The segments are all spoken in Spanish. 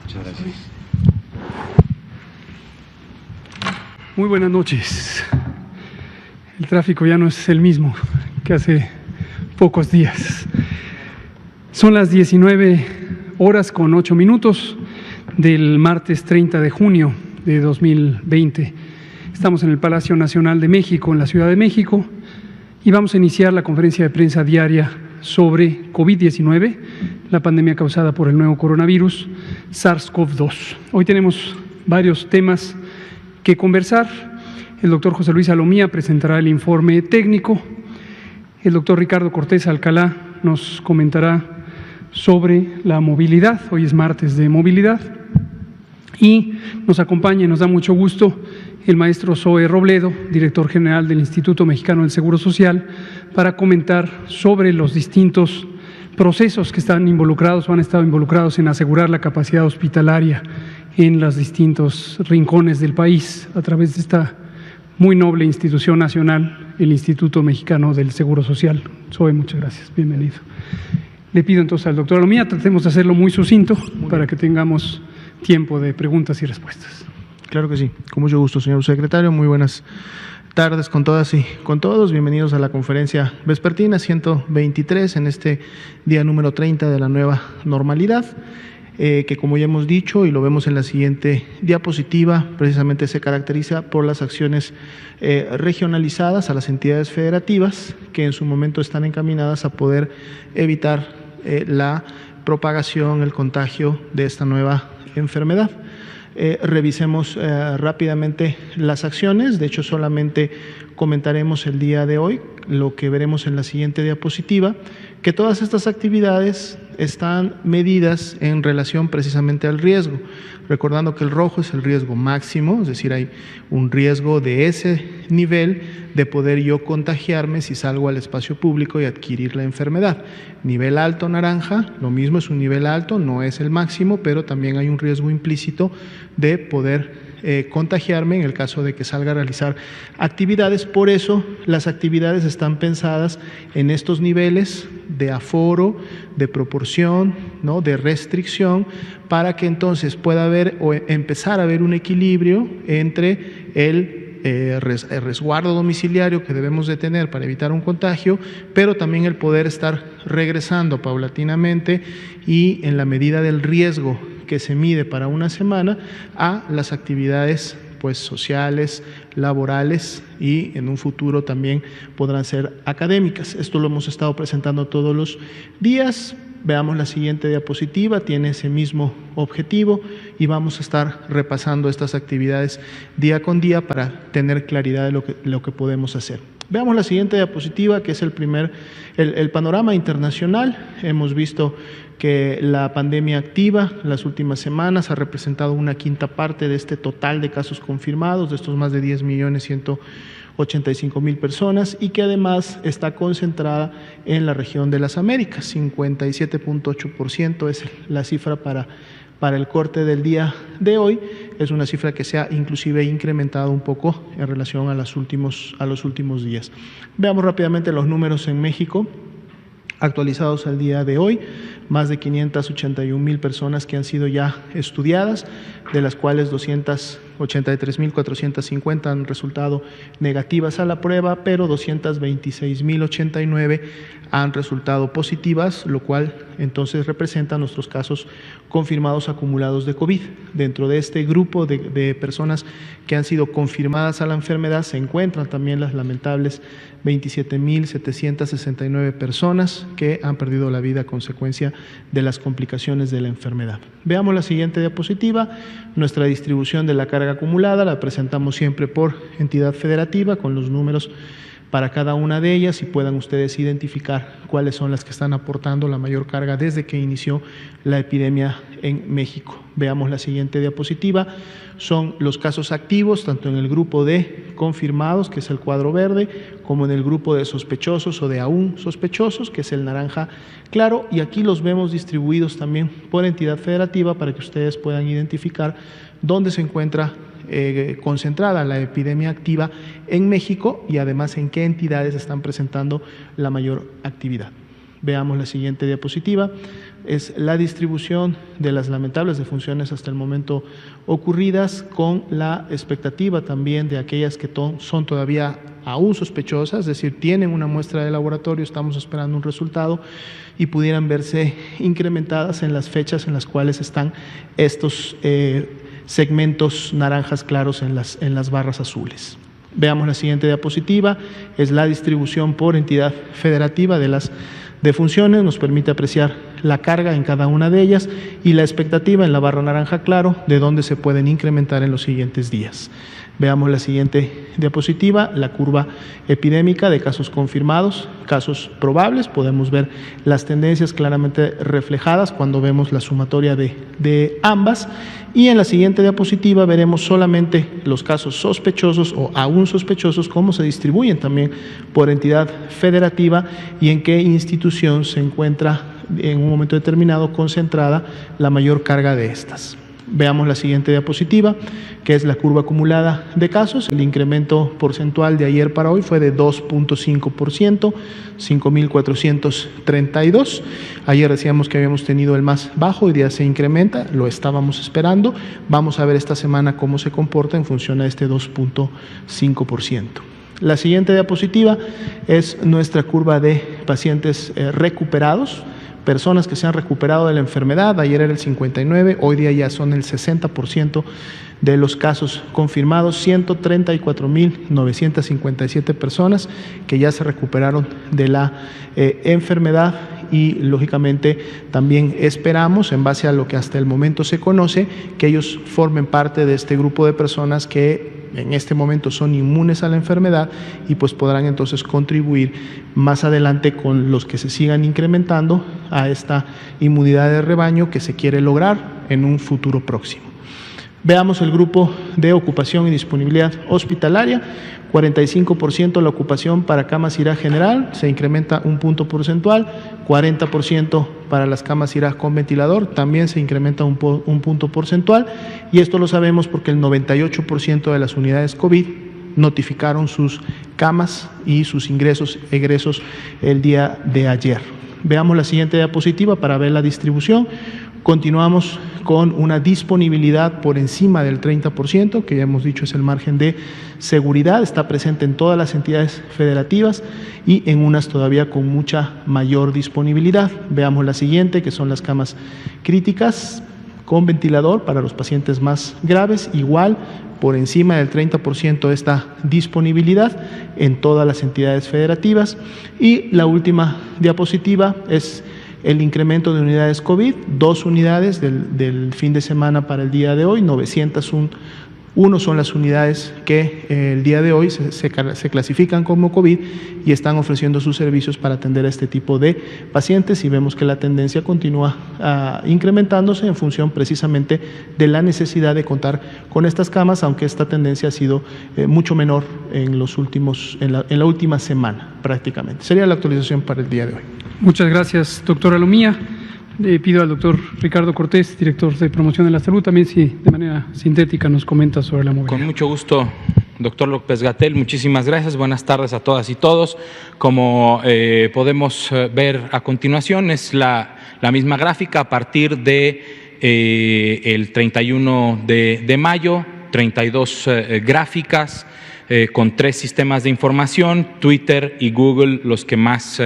Muchas gracias. Muy buenas noches. El tráfico ya no es el mismo que hace pocos días. Son las 19:08 del martes 30 de junio de 2020. Estamos en el Palacio Nacional de México, en la Ciudad de México, y vamos a iniciar la conferencia de prensa diaria sobre COVID-19, la pandemia causada por el nuevo coronavirus SARS-CoV-2. Hoy tenemos varios temas que conversar. El doctor José Luis Salomía presentará el informe técnico. El doctor Ricardo Cortés Alcalá nos comentará sobre la movilidad. Hoy es martes de movilidad. Y nos acompaña y nos da mucho gusto el maestro Zoe Robledo, director general del Instituto Mexicano del Seguro Social, para comentar sobre los distintos procesos que están involucrados o han estado involucrados en asegurar la capacidad hospitalaria en los distintos rincones del país a través de esta muy noble institución nacional, el Instituto Mexicano del Seguro Social. Zoe, muchas gracias. Bienvenido. Le pido entonces al doctor Salomía, tratemos de hacerlo muy sucinto para que tengamos tiempo de preguntas y respuestas. Claro que sí, con mucho gusto, señor secretario. Muy buenas tardes con todas y con todos. Bienvenidos a la conferencia vespertina 123 en este día número 30 de la nueva normalidad, que como ya hemos dicho y lo vemos en la siguiente diapositiva, precisamente se caracteriza por las acciones regionalizadas a las entidades federativas que en su momento están encaminadas a poder evitar la propagación, el contagio de esta nueva enfermedad. Revisemos rápidamente las acciones. De hecho, solamente comentaremos el día de hoy lo que veremos en la siguiente diapositiva, que todas estas actividades están medidas en relación precisamente al riesgo, recordando que el rojo es el riesgo máximo, es decir, hay un riesgo de ese nivel de poder yo contagiarme si salgo al espacio público y adquirir la enfermedad. Nivel alto naranja, lo mismo, es un nivel alto, no es el máximo, pero también hay un riesgo implícito de poder contagiarme en el caso de que salga a realizar actividades. Por eso las actividades están pensadas en estos niveles de aforo, de proporción, ¿no?, de restricción, para que entonces pueda haber o empezar a haber un equilibrio entre el resguardo domiciliario que debemos de tener para evitar un contagio, pero también el poder estar regresando paulatinamente y en la medida del riesgo que se mide para una semana a las actividades pues sociales, laborales y en un futuro también podrán ser académicas. Esto lo hemos estado presentando todos los días. Veamos la siguiente diapositiva, tiene ese mismo objetivo y vamos a estar repasando estas actividades día con día para tener claridad de lo que podemos hacer. Veamos la siguiente diapositiva, que es el panorama internacional. Hemos visto que la pandemia activa en las últimas semanas ha representado una quinta parte de este total de casos confirmados, de estos más de 10.185.000 personas, y que además está concentrada en la región de las Américas. 57.8% es la cifra para el corte del día de hoy. Es una cifra que se ha inclusive incrementado un poco en relación a los últimos días. Veamos rápidamente los números en México actualizados al día de hoy. Más de 581.000 personas que han sido ya estudiadas, de las cuales 200 83.450 han resultado negativas a la prueba, pero 226.089 han resultado positivas, lo cual entonces representa nuestros casos confirmados acumulados de COVID. Dentro de este grupo de personas que han sido confirmadas a la enfermedad se encuentran también las lamentables 27.769 personas que han perdido la vida a consecuencia de las complicaciones de la enfermedad. Veamos la siguiente diapositiva. Nuestra distribución de la carga acumulada la presentamos siempre por entidad federativa con los números para cada una de ellas y puedan ustedes identificar cuáles son las que están aportando la mayor carga desde que inició la epidemia en México. Veamos la siguiente diapositiva. Son los casos activos, tanto en el grupo de confirmados, que es el cuadro verde, como en el grupo de sospechosos o de aún sospechosos, que es el naranja claro, y aquí los vemos distribuidos también por entidad federativa para que ustedes puedan identificar dónde se encuentra concentrada la epidemia activa en México y además en qué entidades están presentando la mayor actividad. Veamos la siguiente diapositiva. Es la distribución de las lamentables defunciones hasta el momento ocurridas con la expectativa también de aquellas que son todavía aún sospechosas, es decir, tienen una muestra de laboratorio, estamos esperando un resultado y pudieran verse incrementadas en las fechas en las cuales están estos segmentos naranjas claros en las barras azules. Veamos la siguiente diapositiva, es la distribución por entidad federativa de las defunciones, nos permite apreciar la carga en cada una de ellas y la expectativa en la barra naranja claro de dónde se pueden incrementar en los siguientes días. Veamos la siguiente diapositiva, la curva epidémica de casos confirmados, casos probables. Podemos ver las tendencias claramente reflejadas cuando vemos la sumatoria de ambas. Y en la siguiente diapositiva veremos solamente los casos sospechosos o aún sospechosos, cómo se distribuyen también por entidad federativa y en qué institución se encuentra en un momento determinado concentrada la mayor carga de estas. Veamos la siguiente diapositiva, que es la curva acumulada de casos. El incremento porcentual de ayer para hoy fue de 2.5%, 5.432. Ayer decíamos que habíamos tenido el más bajo, hoy día se incrementa, lo estábamos esperando. Vamos a ver esta semana cómo se comporta en función a este 2.5%. La siguiente diapositiva es nuestra curva de pacientes recuperados, personas que se han recuperado de la enfermedad. Ayer era el 59%, hoy día ya son el 60% de los casos confirmados, 134.957 personas que ya se recuperaron de la enfermedad y lógicamente también esperamos, en base a lo que hasta el momento se conoce, que ellos formen parte de este grupo de personas que en este momento son inmunes a la enfermedad y pues podrán entonces contribuir más adelante con los que se sigan incrementando a esta inmunidad de rebaño que se quiere lograr en un futuro próximo. Veamos el grupo de ocupación y disponibilidad hospitalaria. 45% la ocupación para camas IRA general, se incrementa un punto porcentual. 40% para las camas IRA con ventilador, también se incrementa un punto porcentual. Y esto lo sabemos porque el 98% de las unidades COVID notificaron sus camas y sus egresos el día de ayer. Veamos la siguiente diapositiva para ver la distribución. Continuamos con una disponibilidad por encima del 30%, que ya hemos dicho es el margen de seguridad, está presente en todas las entidades federativas y en unas todavía con mucha mayor disponibilidad. Veamos la siguiente, que son las camas críticas con ventilador para los pacientes más graves, igual por encima del 30% esta disponibilidad en todas las entidades federativas. Y la última diapositiva es el incremento de unidades COVID, 2 unidades del fin de semana para el día de hoy, 901 son las unidades que el día de hoy se clasifican como COVID y están ofreciendo sus servicios para atender a este tipo de pacientes y vemos que la tendencia continúa incrementándose en función precisamente de la necesidad de contar con estas camas, aunque esta tendencia ha sido mucho menor en la última semana prácticamente. Sería la actualización para el día de hoy. Muchas gracias, doctora Lomía. Le pido al doctor Ricardo Cortés, director de Promoción de la Salud, también si de manera sintética nos comenta sobre la movilidad. Con mucho gusto, doctor López-Gatell, muchísimas gracias. Buenas tardes a todas y todos. Como podemos ver a continuación, es la misma gráfica a partir de el 31 de mayo. 32 gráficas, con 3 sistemas de información, Twitter y Google los que más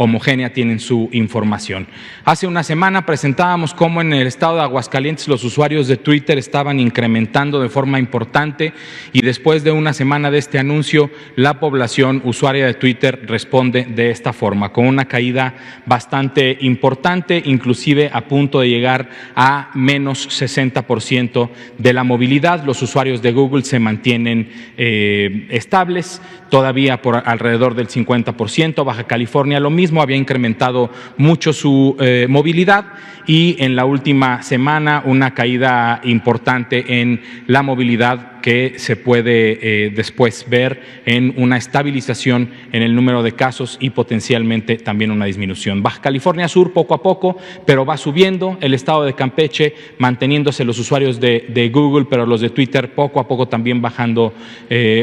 homogénea tienen su información. Hace una semana presentábamos cómo en el estado de Aguascalientes los usuarios de Twitter estaban incrementando de forma importante, y después de una semana de este anuncio, la población usuaria de Twitter responde de esta forma, con una caída bastante importante, inclusive a punto de llegar a menos 60% de la movilidad. Los usuarios de Google se mantienen estables, todavía por alrededor del 50%. Baja California lo mismo, había incrementado mucho su movilidad, y en la última semana una caída importante en la movilidad que se puede después ver en una estabilización en el número de casos y potencialmente también una disminución. Baja California Sur poco a poco, pero va subiendo. El estado de Campeche manteniéndose los usuarios de Google, pero los de Twitter poco a poco también bajando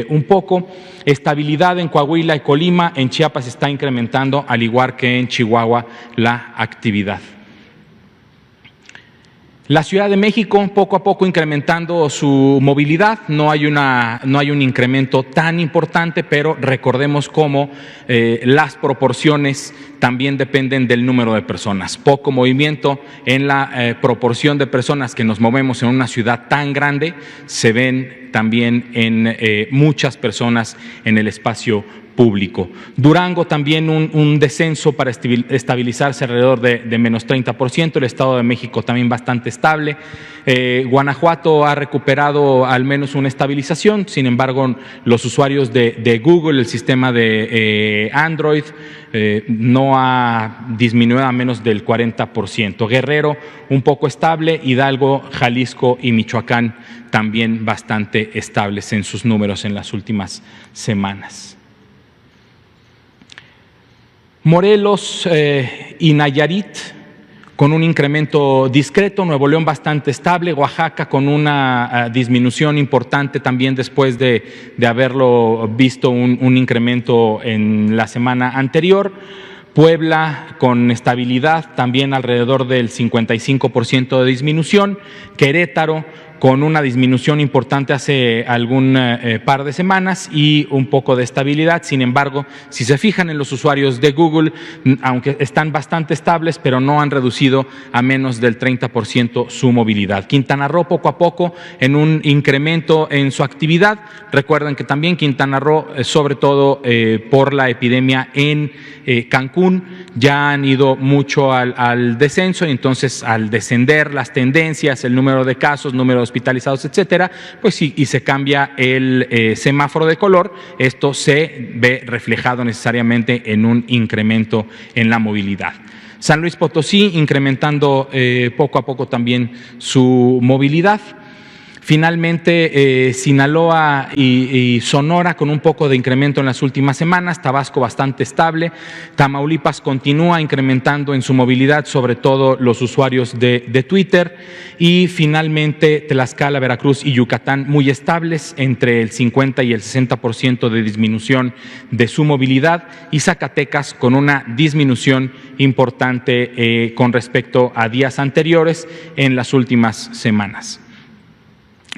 un poco. Estabilidad en Coahuila y Colima. En Chiapas está incrementando, al igual que en Chihuahua, la actividad. La Ciudad de México poco a poco incrementando su movilidad. No hay un incremento tan importante, pero recordemos cómo las proporciones también dependen del número de personas. Poco movimiento en la proporción de personas que nos movemos en una ciudad tan grande se ven también en muchas personas en el espacio público. Durango también un descenso para estabilizarse alrededor de menos 30%, el Estado de México también bastante estable. Guanajuato ha recuperado al menos una estabilización, sin embargo los usuarios de Google, el sistema de Android, no ha disminuido a menos del 40%. Guerrero un poco estable, Hidalgo, Jalisco y Michoacán también bastante estables en sus números en las últimas semanas. Morelos y Nayarit con un incremento discreto, Nuevo León bastante estable, Oaxaca con una disminución importante también después de haberlo visto un incremento en la semana anterior. Puebla con estabilidad, también alrededor del 55% de disminución. Querétaro con una disminución importante hace algún par de semanas y un poco de estabilidad. Sin embargo, si se fijan en los usuarios de Google, aunque están bastante estables, pero no han reducido a menos del 30% su movilidad. Quintana Roo poco a poco en un incremento en su actividad. Recuerden que también Quintana Roo, sobre todo por la epidemia en Cancún, ya han ido mucho al descenso, y entonces al descender las tendencias, el número de casos, número de hospitalizados, etcétera, pues sí, y se cambia el semáforo de color, esto se ve reflejado necesariamente en un incremento en la movilidad. San Luis Potosí incrementando poco a poco también su movilidad. Finalmente, Sinaloa y Sonora con un poco de incremento en las últimas semanas, Tabasco bastante estable, Tamaulipas continúa incrementando en su movilidad, sobre todo los usuarios de Twitter, y finalmente Tlaxcala, Veracruz y Yucatán muy estables, entre el 50 y el 60% de disminución de su movilidad, y Zacatecas con una disminución importante con respecto a días anteriores en las últimas semanas.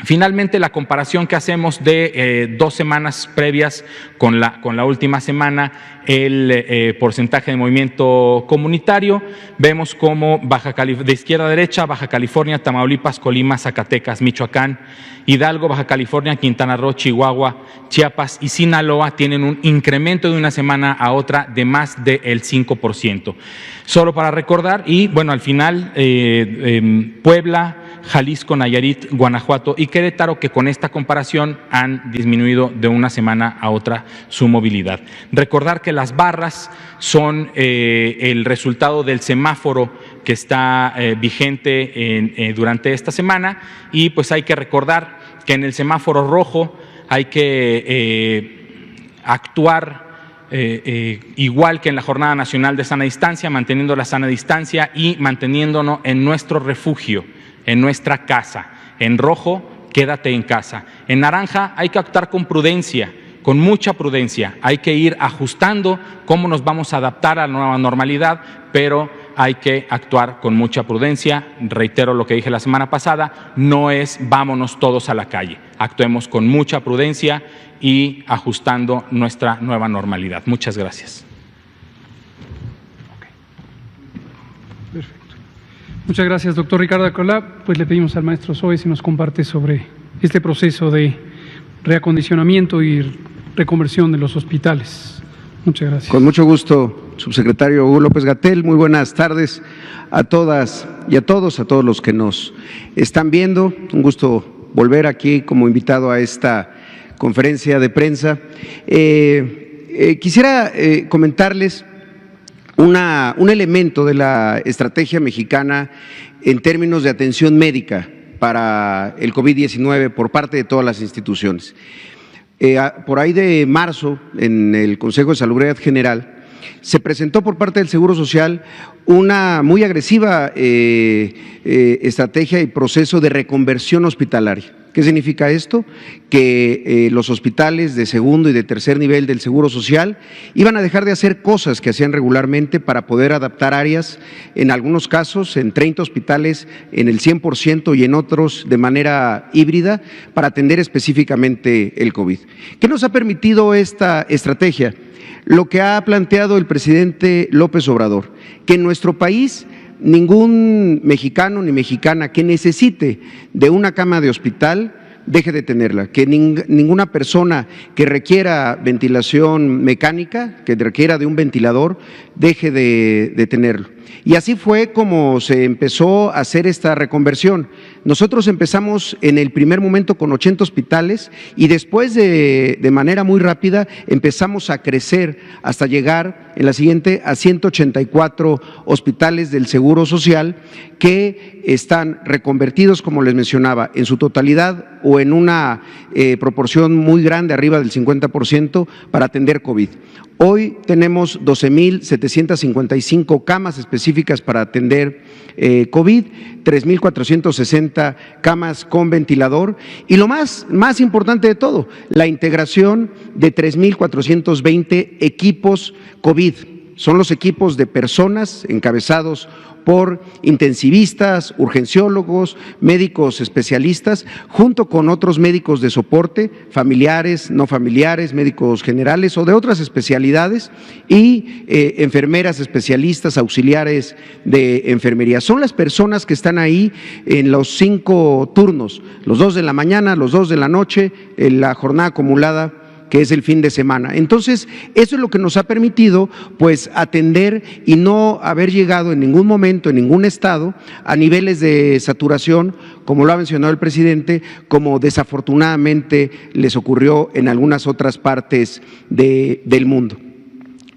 Finalmente, la comparación que hacemos de 2 semanas previas con la última semana, el porcentaje de movimiento comunitario, vemos como de izquierda a derecha, Baja California, Tamaulipas, Colima, Zacatecas, Michoacán, Hidalgo, Baja California, Quintana Roo, Chihuahua, Chiapas y Sinaloa tienen un incremento de una semana a otra de más del 5%. Solo para recordar, y bueno, al final Puebla, Jalisco, Nayarit, Guanajuato y Querétaro, que con esta comparación han disminuido de una semana a otra su movilidad. Recordar que las barras son el resultado del semáforo que está vigente durante esta semana, y pues hay que recordar que en el semáforo rojo hay que actuar igual que en la Jornada Nacional de Sana Distancia, manteniendo la sana distancia y manteniéndonos en nuestro refugio, en nuestra casa. En rojo, quédate en casa. En naranja hay que actuar con prudencia, con mucha prudencia. Hay que ir ajustando cómo nos vamos a adaptar a la nueva normalidad, pero hay que actuar con mucha prudencia. Reitero lo que dije la semana pasada, no es vámonos todos a la calle. Actuemos con mucha prudencia y ajustando nuestra nueva normalidad. Muchas gracias. Perfecto. Muchas gracias, doctor Ricardo Alcalá. Pues le pedimos al maestro Zoe si nos comparte sobre este proceso de reacondicionamiento y reconversión de los hospitales. Muchas gracias. Con mucho gusto, subsecretario Hugo López-Gatell. Muy buenas tardes a todas y a todos los que nos están viendo. Un gusto volver aquí como invitado a esta conferencia de prensa. Quisiera comentarles un elemento de la estrategia mexicana en términos de atención médica para el COVID-19 por parte de todas las instituciones. Por ahí de marzo, en el Consejo de Salubridad General, se presentó por parte del Seguro Social una muy agresiva estrategia y proceso de reconversión hospitalaria. ¿Qué significa esto? Que los hospitales de segundo y de tercer nivel del Seguro Social iban a dejar de hacer cosas que hacían regularmente para poder adaptar áreas, en algunos casos en 30 hospitales en el 100% y en otros de manera híbrida, para atender específicamente el COVID. ¿Qué nos ha permitido esta estrategia? Lo que ha planteado el presidente López Obrador, que en nuestro país ningún mexicano ni mexicana que necesite de una cama de hospital deje de tenerla, que ninguna persona que requiera ventilación mecánica, que requiera de un ventilador, deje de tenerlo. Y así fue como se empezó a hacer esta reconversión. Nosotros empezamos en el primer momento con 80 hospitales y después de manera muy rápida empezamos a crecer hasta llegar en la siguiente a 184 hospitales del Seguro Social que están reconvertidos, como les mencionaba, en su totalidad o en una proporción muy grande, arriba del 50%, para atender COVID. Hoy tenemos 12,755 camas específicas para atender COVID, 3,460 camas con ventilador y lo más importante de todo, la integración de 3,420 equipos COVID. Son los equipos de personas encabezados por intensivistas, urgenciólogos, médicos especialistas, junto con otros médicos de soporte, familiares, no familiares, médicos generales o de otras especialidades y enfermeras especialistas, auxiliares de enfermería. Son las personas que están ahí en los 5 turnos, los 2 de la mañana, los 2 de la noche, en la jornada acumulada que es el fin de semana. Entonces, eso es lo que nos ha permitido, pues, atender y no haber llegado en ningún momento, en ningún estado, a niveles de saturación, como lo ha mencionado el presidente, como desafortunadamente les ocurrió en algunas otras partes del mundo.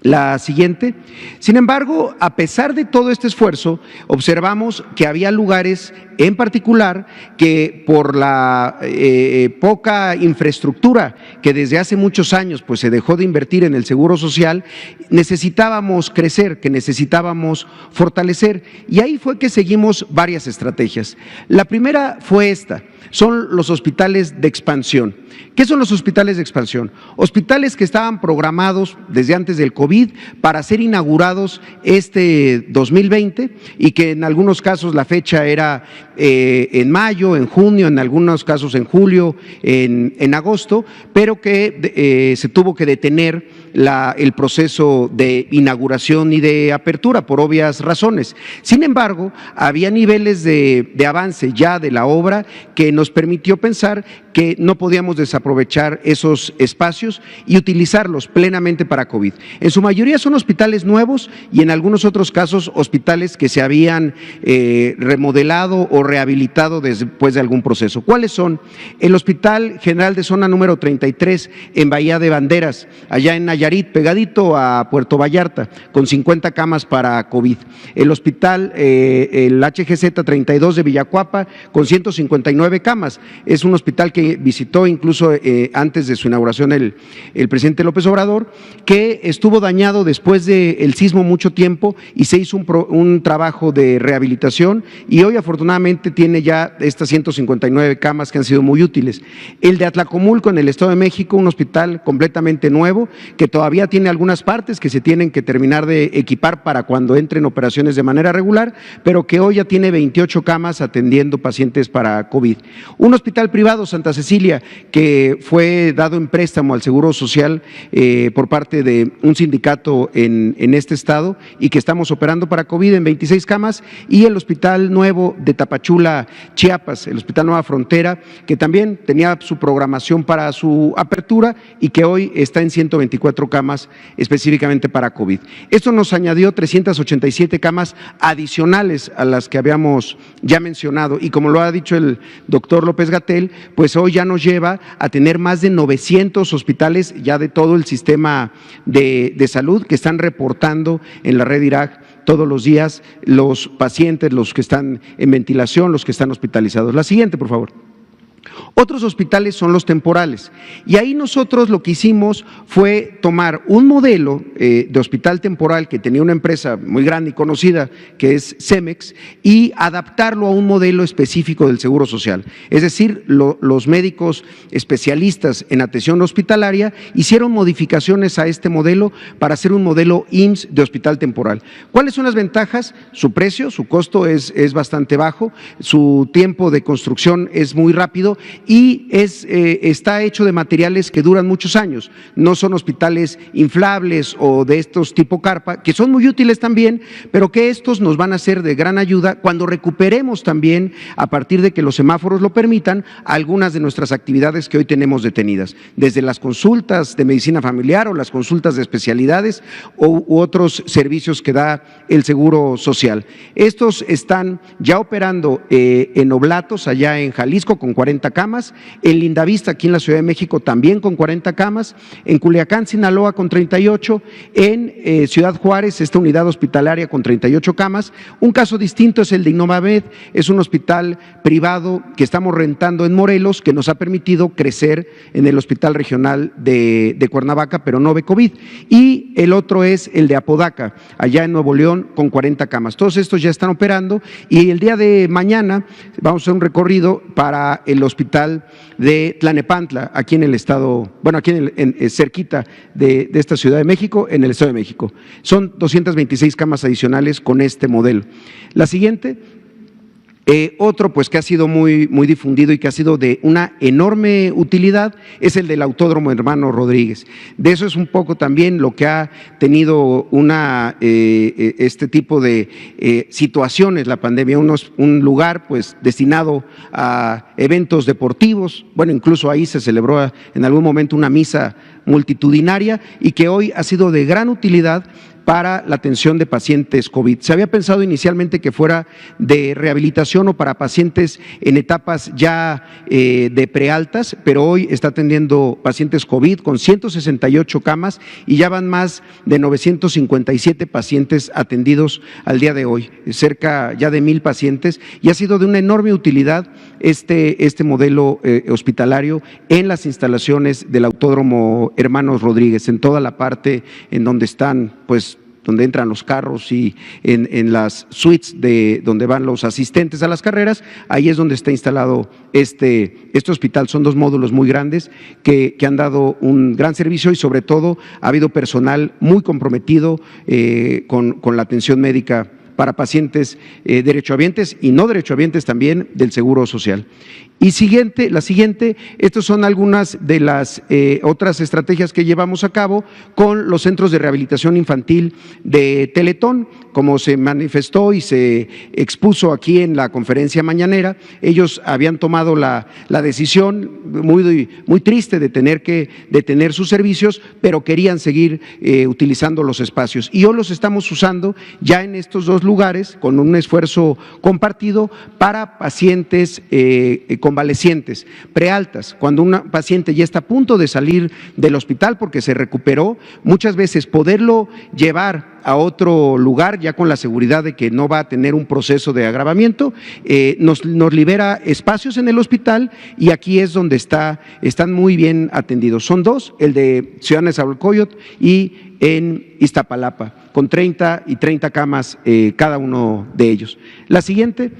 La siguiente. Sin embargo, a pesar de todo este esfuerzo, observamos que había lugares en particular que por la poca infraestructura que desde hace muchos años pues se dejó de invertir en el Seguro Social, necesitábamos crecer, que necesitábamos fortalecer, y ahí fue que seguimos varias estrategias. La primera fue esta, son los hospitales de expansión. ¿Qué son los hospitales de expansión? Hospitales que estaban programados desde antes del COVID para ser inaugurados este 2020 y que en algunos casos la fecha era en mayo, en junio, en algunos casos en julio, en agosto, pero que se tuvo que detener el proceso de inauguración y de apertura por obvias razones. Sin embargo, había niveles de avance ya de la obra que nos permitió pensar que no podíamos desaprovechar esos espacios y utilizarlos plenamente para COVID. En su mayoría son hospitales nuevos y en algunos otros casos hospitales que se habían remodelado o rehabilitado después de algún proceso. ¿Cuáles son? El Hospital General de Zona número 33 en Bahía de Banderas, allá en Nayarit, pegadito a Puerto Vallarta, con 50 camas para COVID. El Hospital, el HGZ 32 de Villacuapa, con 159 camas. Es un hospital que que visitó incluso antes de su inauguración el presidente López Obrador, que estuvo dañado después del sismo mucho tiempo y se hizo un trabajo de rehabilitación y hoy afortunadamente tiene ya estas 159 camas que han sido muy útiles. El de Atlacomulco en el Estado de México, un hospital completamente nuevo que todavía tiene algunas partes que se tienen que terminar de equipar para cuando entren operaciones de manera regular, pero que hoy ya tiene 28 camas atendiendo pacientes para COVID. Un hospital privado, Santa Cecilia, que fue dado en préstamo al Seguro Social por parte de un sindicato en este estado y que estamos operando para COVID en 26 camas, y el Hospital Nuevo de Tapachula, Chiapas, el Hospital Nueva Frontera, que también tenía su programación para su apertura y que hoy está en 124 camas específicamente para COVID. Esto nos añadió 387 camas adicionales a las que habíamos ya mencionado y como lo ha dicho el doctor López-Gatell, pues hoy ya nos lleva a tener más de 900 hospitales ya de todo el sistema de salud que están reportando en la red IRAG todos los días los pacientes, los que están en ventilación, los que están hospitalizados. La siguiente, por favor. Otros hospitales son los temporales y ahí nosotros lo que hicimos fue tomar un modelo de hospital temporal que tenía una empresa muy grande y conocida que es Cemex y adaptarlo a un modelo específico del Seguro Social. Es decir, los médicos especialistas en atención hospitalaria hicieron modificaciones a este modelo para hacer un modelo IMSS de hospital temporal. ¿Cuáles son las ventajas? Su precio, su costo es bastante bajo, su tiempo de construcción es muy rápido y está hecho de materiales que duran muchos años, no son hospitales inflables o de estos tipo carpa, que son muy útiles también, pero que estos nos van a ser de gran ayuda cuando recuperemos también, a partir de que los semáforos lo permitan, algunas de nuestras actividades que hoy tenemos detenidas, desde las consultas de medicina familiar o las consultas de especialidades u otros servicios que da el Seguro Social. Estos están ya operando en Oblatos, allá en Jalisco, con 40 camas, en Lindavista, aquí en la Ciudad de México, también con 40 camas, en Culiacán, Sinaloa, con 38, en Ciudad Juárez, esta unidad hospitalaria con 38 camas. Un caso distinto es el de Innovamed, es un hospital privado que estamos rentando en Morelos, que nos ha permitido crecer en el Hospital Regional de Cuernavaca, pero no de COVID. Y el otro es el de Apodaca, allá en Nuevo León, con 40 camas. Todos estos ya están operando y el día de mañana vamos a hacer un recorrido para el hospital de Tlanepantla, aquí en el estado, bueno, aquí cerquita de esta Ciudad de México, en el Estado de México. Son 226 camas adicionales con este modelo. La siguiente. Otro pues que ha sido muy difundido y que ha sido de una enorme utilidad es el del Autódromo Hermanos Rodríguez. De eso es un poco también lo que ha tenido este tipo de situaciones la pandemia, un lugar pues destinado a eventos deportivos, bueno, incluso ahí se celebró en algún momento una misa multitudinaria y que hoy ha sido de gran utilidad para la atención de pacientes COVID. Se había pensado inicialmente que fuera de rehabilitación o para pacientes en etapas ya de prealtas, pero hoy está atendiendo pacientes COVID con 168 camas y ya van más de 957 pacientes atendidos al día de hoy, cerca ya de 1,000 pacientes, y ha sido de una enorme utilidad este modelo hospitalario en las instalaciones del Autódromo Hermanos Rodríguez, en toda la parte en donde están, pues, donde entran los carros y en las suites de donde van los asistentes a las carreras, ahí es donde está instalado este hospital. Son 2 módulos muy grandes que han dado un gran servicio y sobre todo ha habido personal muy comprometido con la atención médica para pacientes derechohabientes y no derechohabientes también del Seguro Social. Y la siguiente, estas son algunas de las otras estrategias que llevamos a cabo con los centros de rehabilitación infantil de Teletón, como se manifestó y se expuso aquí en la conferencia mañanera. Ellos habían tomado la decisión muy triste de tener que detener sus servicios, pero querían seguir utilizando los espacios. Y hoy los estamos usando ya en estos 2 nuevos lugares con un esfuerzo compartido para pacientes convalecientes, prealtas. Cuando un paciente ya está a punto de salir del hospital porque se recuperó, muchas veces poderlo llevar a otro lugar ya con la seguridad de que no va a tener un proceso de agravamiento, nos libera espacios en el hospital, y aquí es donde están muy bien atendidos. Son dos, el de Ciudad Nezahualcóyotl y en Iztapalapa, con 30 y 30 camas cada uno de ellos. La siguiente.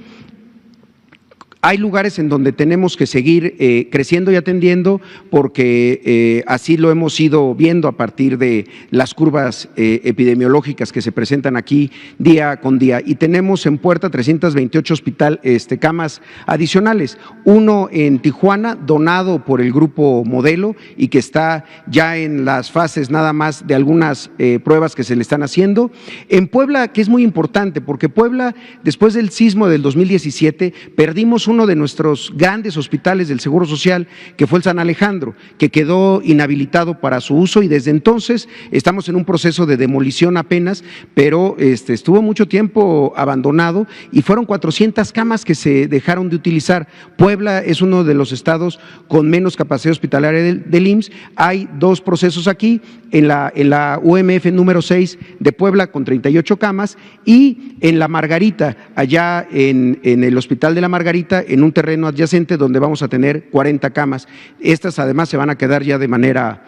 Hay lugares en donde tenemos que seguir creciendo y atendiendo, porque así lo hemos ido viendo a partir de las curvas epidemiológicas que se presentan aquí día con día. Y tenemos en puerta 328 camas adicionales, uno en Tijuana, donado por el Grupo Modelo y que está ya en las fases nada más de algunas pruebas que se le están haciendo. En Puebla, que es muy importante, porque Puebla, después del sismo del 2017, perdimos uno de nuestros grandes hospitales del Seguro Social, que fue el San Alejandro, que quedó inhabilitado para su uso, y desde entonces estamos en un proceso de demolición apenas, pero estuvo mucho tiempo abandonado y fueron 400 camas que se dejaron de utilizar. Puebla es uno de los estados con menos capacidad hospitalaria del IMSS. Hay dos procesos aquí, en la UMF número 6 de Puebla con 38 camas, y en la Margarita, allá en el Hospital de la Margarita, en un terreno adyacente donde vamos a tener 40 camas. Estas además se van a quedar ya de manera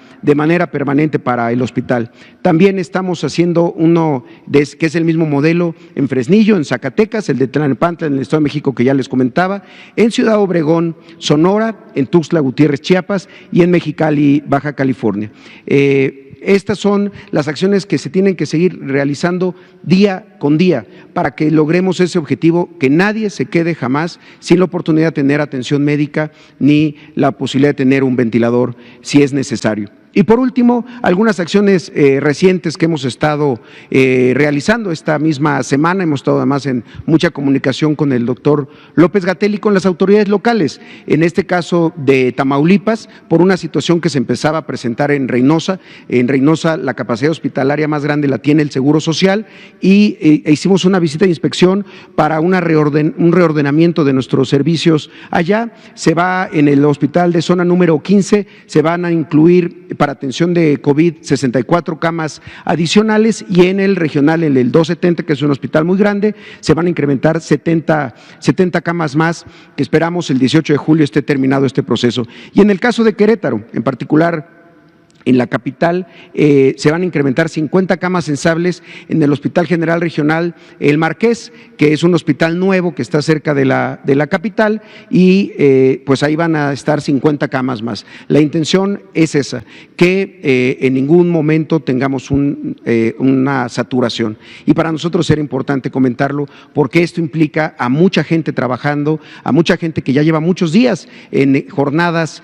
permanente para el hospital. También estamos haciendo uno que es el mismo modelo en Fresnillo, en Zacatecas, el de Tlalnepantla en el Estado de México que ya les comentaba, en Ciudad Obregón, Sonora, en Tuxtla Gutiérrez, Chiapas, y en Mexicali, Baja California. Estas son las acciones que se tienen que seguir realizando día con día para que logremos ese objetivo, que nadie se quede jamás sin la oportunidad de tener atención médica ni la posibilidad de tener un ventilador si es necesario. Y por último, algunas acciones recientes que hemos estado realizando esta misma semana. Hemos estado además en mucha comunicación con el doctor López-Gatell y con las autoridades locales, en este caso de Tamaulipas, por una situación que se empezaba a presentar en Reynosa. En Reynosa la capacidad hospitalaria más grande la tiene el Seguro Social, y hicimos una visita de inspección para un reordenamiento de nuestros servicios allá. Se va en el hospital de zona número 15, se van a incluir para atención de COVID 64 camas adicionales, y en el regional, en el 270, que es un hospital muy grande, se van a incrementar 70 camas más, que esperamos el 18 de julio esté terminado este proceso. Y en el caso de Querétaro, en particular, en la capital, se van a incrementar 50 camas sensibles en el Hospital General Regional El Marqués, que es un hospital nuevo que está cerca de la capital, y pues ahí van a estar 50 camas más. La intención es esa, que en ningún momento tengamos una saturación. Y para nosotros era importante comentarlo, porque esto implica a mucha gente trabajando, a mucha gente que ya lleva muchos días en jornadas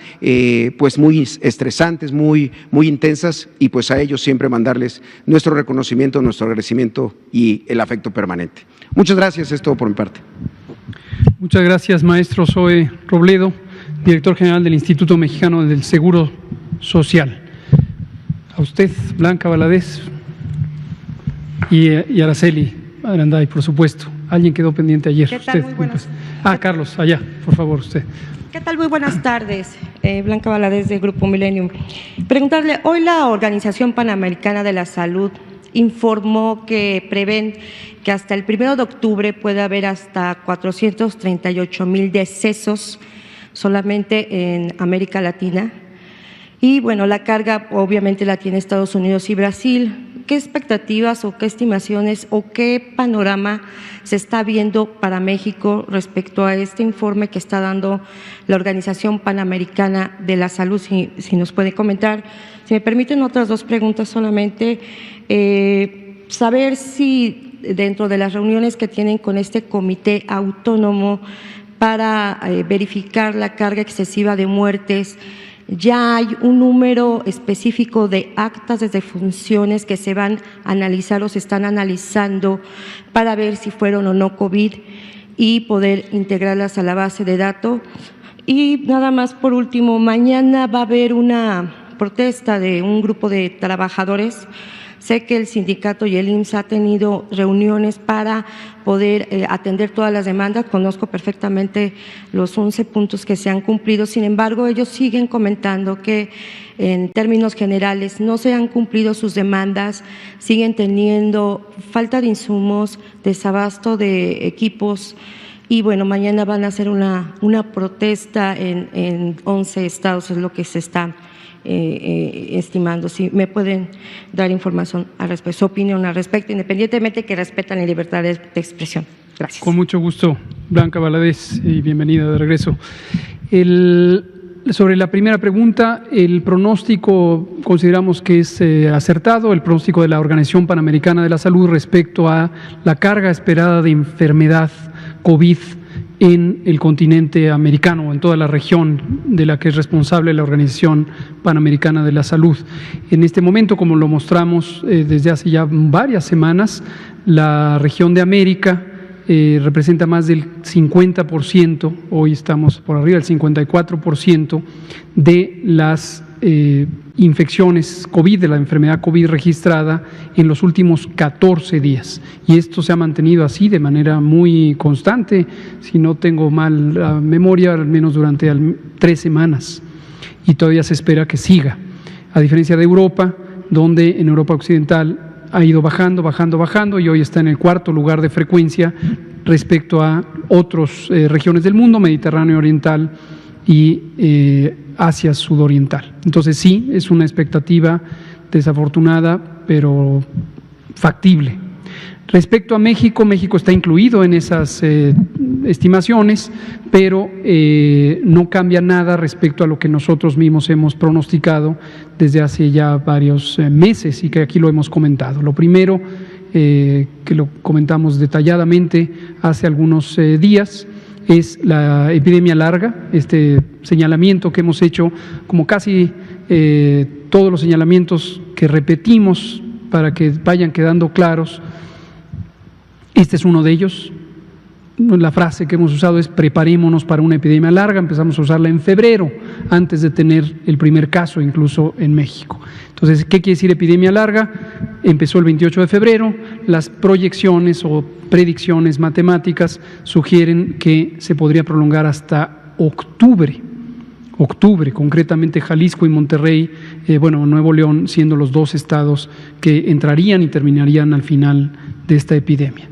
pues muy estresantes, muy intensas, y pues a ellos siempre mandarles nuestro reconocimiento, nuestro agradecimiento y el afecto permanente. Muchas gracias, es todo por mi parte. Muchas gracias, maestro Zoe Robledo, director general del Instituto Mexicano del Seguro Social. A usted, Blanca Valadez, y Araceli Aranday, por supuesto. Alguien quedó pendiente ayer. ¿Qué tal? Usted, muy buenas. Carlos, allá, por favor, usted. ¿Qué tal? Muy buenas tardes. Blanca Valadez, de Grupo Millennium. Preguntarle, hoy la Organización Panamericana de la Salud informó que prevén que hasta el 1 de octubre puede haber hasta 438,000 decesos solamente en América Latina. Y bueno, la carga obviamente la tiene Estados Unidos y Brasil. ¿Qué expectativas o qué estimaciones o qué panorama se está viendo para México respecto a este informe que está dando la Organización Panamericana de la Salud? Si nos puede comentar. Si me permiten otras dos preguntas solamente, saber si dentro de las reuniones que tienen con este comité autónomo para verificar la carga excesiva de muertes, ya hay un número específico de actas de defunciones que se van a analizar o se están analizando para ver si fueron o no COVID y poder integrarlas a la base de datos. Y nada más por último, mañana va a haber una protesta de un grupo de trabajadores Sé que el sindicato y el IMSS ha tenido reuniones para poder atender todas las demandas. Conozco perfectamente los 11 puntos que se han cumplido. Sin embargo, ellos siguen comentando que en términos generales no se han cumplido sus demandas, siguen teniendo falta de insumos, desabasto de equipos. Y bueno, mañana van a hacer una protesta en 11 estados, es lo que se está estimando. Si me pueden dar información al respecto, su opinión al respecto, independientemente que respetan la libertad de expresión. Gracias. Con mucho gusto, Blanca Valadez, y bienvenida de regreso. Sobre la primera pregunta, el pronóstico consideramos que es acertado, el pronóstico de la Organización Panamericana de la Salud respecto a la carga esperada de enfermedad COVID en el continente americano o en toda la región de la que es responsable la Organización Panamericana de la Salud. En este momento, como lo mostramos desde hace ya varias semanas, la región de América representa más del 50%, hoy estamos por arriba del 54% de las infecciones COVID, de la enfermedad COVID registrada en los últimos 14 días. Y esto se ha mantenido así de manera muy constante, si no tengo mal la memoria, al menos durante 3 semanas. Y todavía se espera que siga. A diferencia de Europa, donde en Europa Occidental ha ido bajando y hoy está en el 4º lugar de frecuencia respecto a otras regiones del mundo, Mediterráneo Oriental y Asia Sudoriental. Entonces sí, es una expectativa desafortunada, pero factible. Respecto a México, México está incluido en esas estimaciones, pero no cambia nada respecto a lo que nosotros mismos hemos pronosticado desde hace ya varios meses y que aquí lo hemos comentado. Lo primero, que lo comentamos detalladamente hace algunos días, es la epidemia larga, este señalamiento que hemos hecho, como casi todos los señalamientos que repetimos para que vayan quedando claros. Este es uno de ellos. La frase que hemos usado es preparémonos para una epidemia larga. Empezamos a usarla en febrero, antes de tener el primer caso incluso en México. Entonces, ¿qué quiere decir epidemia larga? Empezó el 28 de febrero, las proyecciones o predicciones matemáticas sugieren que se podría prolongar hasta octubre, concretamente Jalisco y Monterrey, Nuevo León siendo los 2 estados que entrarían y terminarían al final de esta epidemia.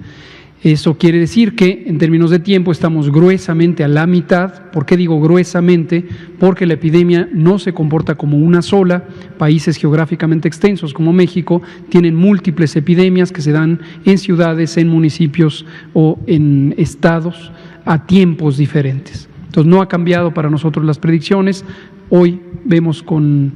Eso quiere decir que en términos de tiempo estamos gruesamente a la mitad. ¿Por qué digo gruesamente? Porque la epidemia no se comporta como una sola. Países geográficamente extensos como México tienen múltiples epidemias que se dan en ciudades, en municipios o en estados a tiempos diferentes. Entonces no ha cambiado para nosotros las predicciones. Hoy vemos con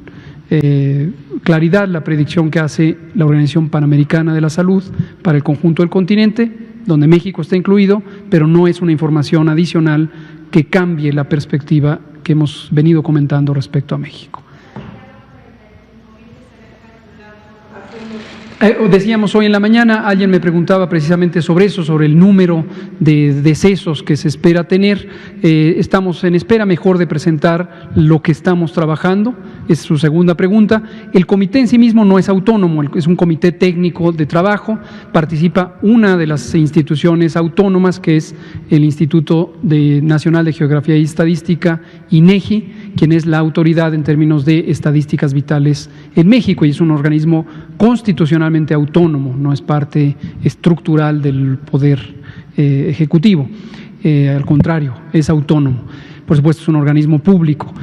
claridad la predicción que hace la Organización Panamericana de la Salud para el conjunto del continente, donde México está incluido, pero no es una información adicional que cambie la perspectiva que hemos venido comentando respecto a México. Decíamos hoy en la mañana, alguien me preguntaba precisamente sobre eso, sobre el número de decesos que se espera tener. Estamos en espera mejor de presentar lo que estamos trabajando, es su segunda pregunta. El comité en sí mismo no es autónomo, es un comité técnico de trabajo, participa una de las instituciones autónomas que es el Instituto Nacional de Geografía y Estadística, INEGI, quien es la autoridad en términos de estadísticas vitales en México y es un organismo constitucionalmente autónomo, no es parte estructural del poder ejecutivo, al contrario, es autónomo. Por supuesto, es un organismo público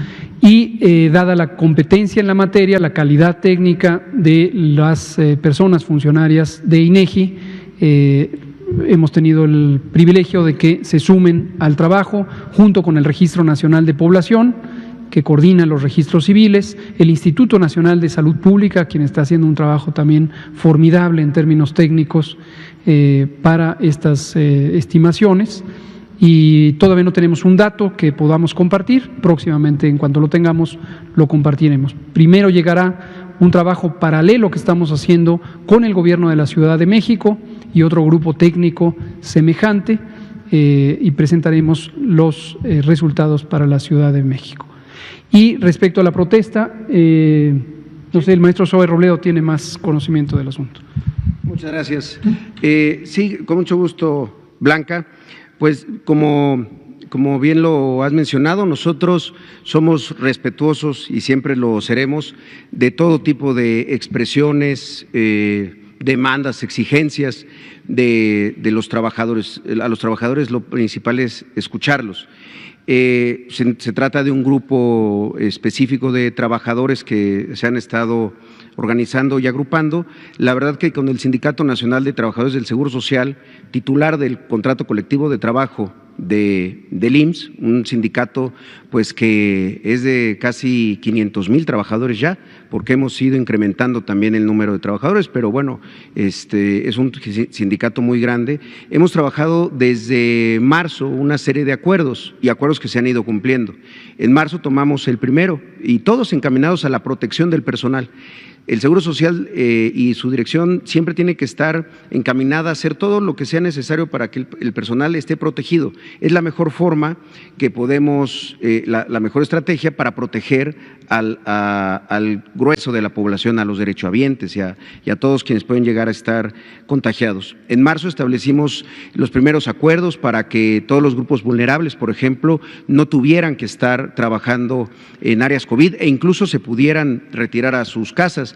y dada la competencia en la materia, la calidad técnica de las personas funcionarias de INEGI, hemos tenido el privilegio de que se sumen al trabajo junto con el Registro Nacional de Población, que coordina los registros civiles, el Instituto Nacional de Salud Pública, quien está haciendo un trabajo también formidable en términos técnicos para estas estimaciones, y todavía no tenemos un dato que podamos compartir. Próximamente, en cuanto lo tengamos, lo compartiremos. Primero llegará un trabajo paralelo que estamos haciendo con el Gobierno de la Ciudad de México y otro grupo técnico semejante, y presentaremos los resultados para la Ciudad de México. Y respecto a la protesta, No sé, el maestro Zoe Robledo tiene más conocimiento del asunto. Muchas gracias. Sí, con mucho gusto, Blanca. Pues como bien lo has mencionado, nosotros somos respetuosos y siempre lo seremos de todo tipo de expresiones, demandas, exigencias de los trabajadores. A los trabajadores lo principal es escucharlos. Se trata de un grupo específico de trabajadores que se han estado organizando y agrupando. La verdad que con el Sindicato Nacional de Trabajadores del Seguro Social, titular del contrato colectivo de trabajo del IMSS, un sindicato pues que es de casi 500,000 trabajadores ya, porque hemos ido incrementando también el número de trabajadores, pero bueno, es un sindicato muy grande. Hemos trabajado desde marzo una serie de acuerdos y acuerdos que se han ido cumpliendo. En marzo tomamos el primero y todos encaminados a la protección del personal. El Seguro Social y su dirección siempre tiene que estar encaminada a hacer todo lo que sea necesario para que el personal esté protegido. Es la mejor forma que podemos, la mejor estrategia para proteger al grueso de la población, a los derechohabientes y a todos quienes pueden llegar a estar contagiados. En marzo establecimos los primeros acuerdos para que todos los grupos vulnerables, por ejemplo, no tuvieran que estar trabajando en áreas COVID e incluso se pudieran retirar a sus casas.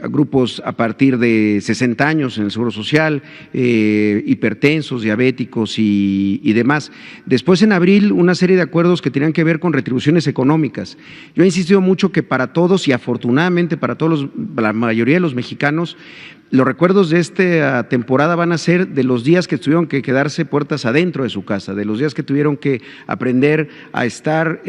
Grupos a partir de 60 años en el Seguro Social, hipertensos, diabéticos y demás. Después, en abril, una serie de acuerdos que tenían que ver con retribuciones económicas. Yo he insistido mucho que para todos y afortunadamente para todos la mayoría de los mexicanos, los recuerdos de esta temporada van a ser de los días que tuvieron que quedarse puertas adentro de su casa, de los días que tuvieron que aprender a estar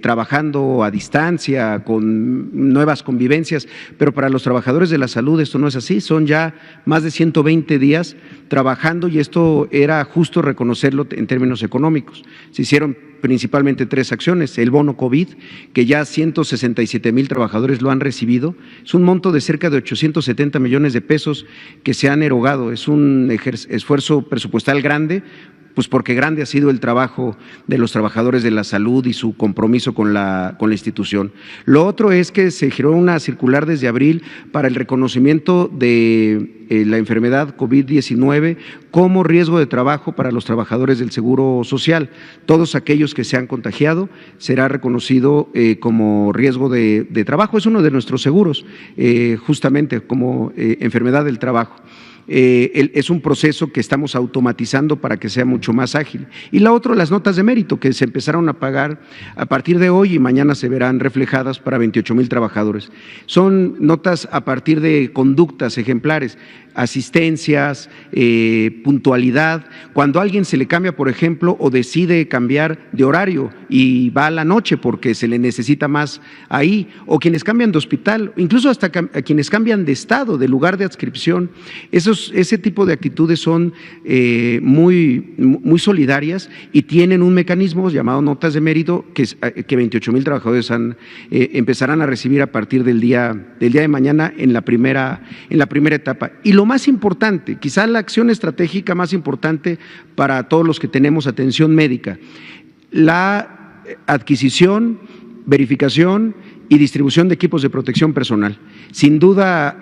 trabajando a distancia, con nuevas convivencias, pero para los trabajadores de la salud esto no es así, son ya más de 120 días trabajando y esto era justo reconocerlo en términos económicos. Se hicieron principalmente 3 acciones: el bono COVID, que ya 167,000 trabajadores lo han recibido, es un monto de cerca de 870 millones de pesos que se han erogado, es un esfuerzo presupuestal grande, pues porque grande ha sido el trabajo de los trabajadores de la salud y su compromiso con la institución. Lo otro es que se giró una circular desde abril para el reconocimiento de la enfermedad COVID-19 como riesgo de trabajo para los trabajadores del Seguro Social. Todos aquellos que se han contagiado será reconocido como riesgo de trabajo. Es uno de nuestros seguros, justamente como enfermedad del trabajo. Es un proceso que estamos automatizando para que sea mucho más ágil. Y la otra, las notas de mérito que se empezaron a pagar a partir de hoy y mañana se verán reflejadas para 28,000 trabajadores. Son notas a partir de conductas ejemplares, asistencias, puntualidad. Cuando a alguien se le cambia, por ejemplo, o decide cambiar de horario y va a la noche porque se le necesita más ahí, o quienes cambian de hospital, incluso hasta a quienes cambian de estado, de lugar de adscripción, ese tipo de actitudes son muy solidarias y tienen un mecanismo llamado notas de mérito que 28,000 trabajadores empezarán a recibir a partir del día de mañana en la primera etapa. Y lo más importante, quizá la acción estratégica más importante para todos los que tenemos atención médica, la adquisición, verificación y distribución de equipos de protección personal. Sin duda,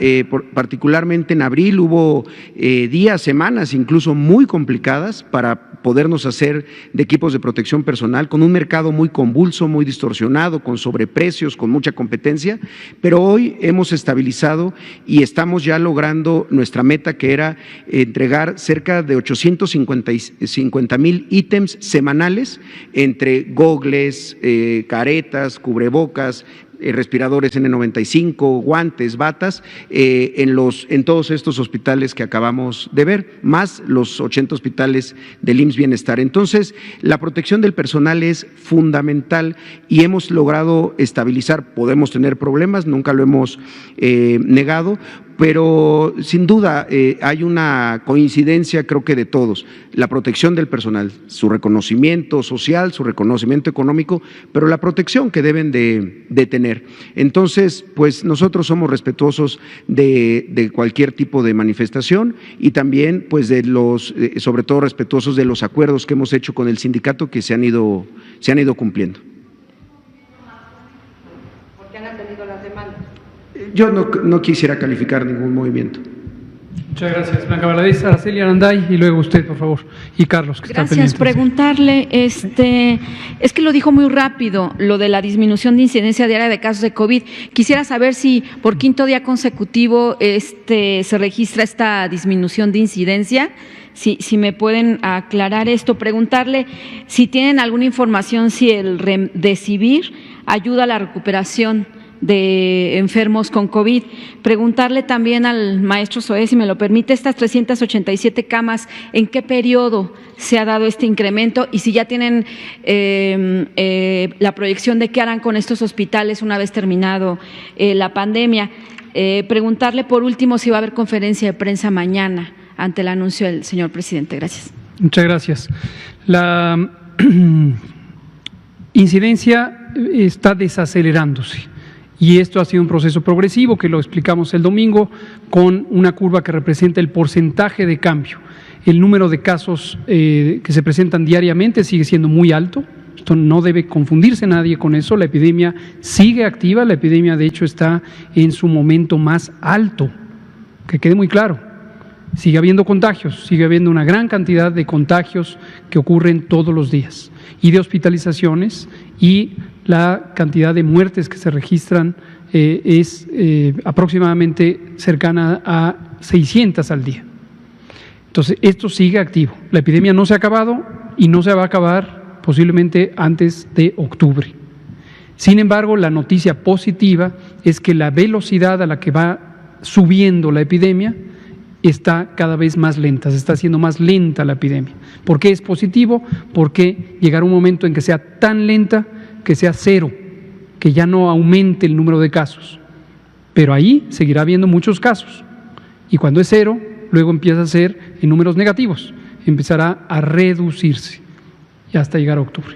particularmente en abril hubo días, semanas incluso muy complicadas para podernos hacer de equipos de protección personal, con un mercado muy convulso, muy distorsionado, con sobreprecios, con mucha competencia, pero hoy hemos estabilizado y estamos ya logrando nuestra meta, que era entregar cerca de 850,000 ítems semanales entre gogles, caretas, cubrebocas, respiradores N95, guantes, batas, en todos estos hospitales que acabamos de ver, más los 80 hospitales del IMSS Bienestar. Entonces, la protección del personal es fundamental y hemos logrado estabilizar. Podemos tener problemas, nunca lo hemos negado, pero sin duda hay una coincidencia, creo que de todos: la protección del personal, su reconocimiento social, su reconocimiento económico, pero la protección que deben de tener. Entonces, pues nosotros somos respetuosos de cualquier tipo de manifestación y también, pues, sobre todo respetuosos de los acuerdos que hemos hecho con el sindicato que se han ido cumpliendo. Porque han atendido las demandas. Yo no quisiera calificar ningún movimiento. Muchas gracias, Blanca Valadez. Araceli Aranday y luego usted, por favor, y Carlos, que está pendiente. Gracias. Preguntarle, es que lo dijo muy rápido, lo de la disminución de incidencia diaria de casos de COVID. Quisiera saber si por quinto día consecutivo se registra esta disminución de incidencia. Si me pueden aclarar esto, preguntarle si tienen alguna información si el Remdesivir ayuda a la recuperación de enfermos con COVID. Preguntarle también al maestro Zoé, si me lo permite, estas 387 camas, ¿en qué periodo se ha dado este incremento? Y si ya tienen la proyección de qué harán con estos hospitales una vez terminado la pandemia. Preguntarle por último si va a haber conferencia de prensa mañana ante el anuncio del señor presidente. Gracias. Muchas gracias. La incidencia está desacelerándose. Y esto ha sido un proceso progresivo que lo explicamos el domingo con una curva que representa el porcentaje de cambio. El número de casos que se presentan diariamente sigue siendo muy alto. Esto no debe confundirse nadie con eso. La epidemia sigue activa. La epidemia, de hecho, está en su momento más alto. Que quede muy claro. Sigue habiendo contagios. Sigue habiendo una gran cantidad de contagios que ocurren todos los días. Y de hospitalizaciones, y la cantidad de muertes que se registran es aproximadamente cercana a 600 al día. Entonces, esto sigue activo. La epidemia no se ha acabado y no se va a acabar posiblemente antes de octubre. Sin embargo, la noticia positiva es que la velocidad a la que va subiendo la epidemia está cada vez más lenta, se está haciendo más lenta la epidemia. ¿Por qué es positivo? Porque llegará un momento en que sea tan lenta que sea cero, que ya no aumente el número de casos. Pero ahí seguirá habiendo muchos casos. Y cuando es cero, luego empieza a ser en números negativos, empezará a reducirse y hasta llegar a octubre.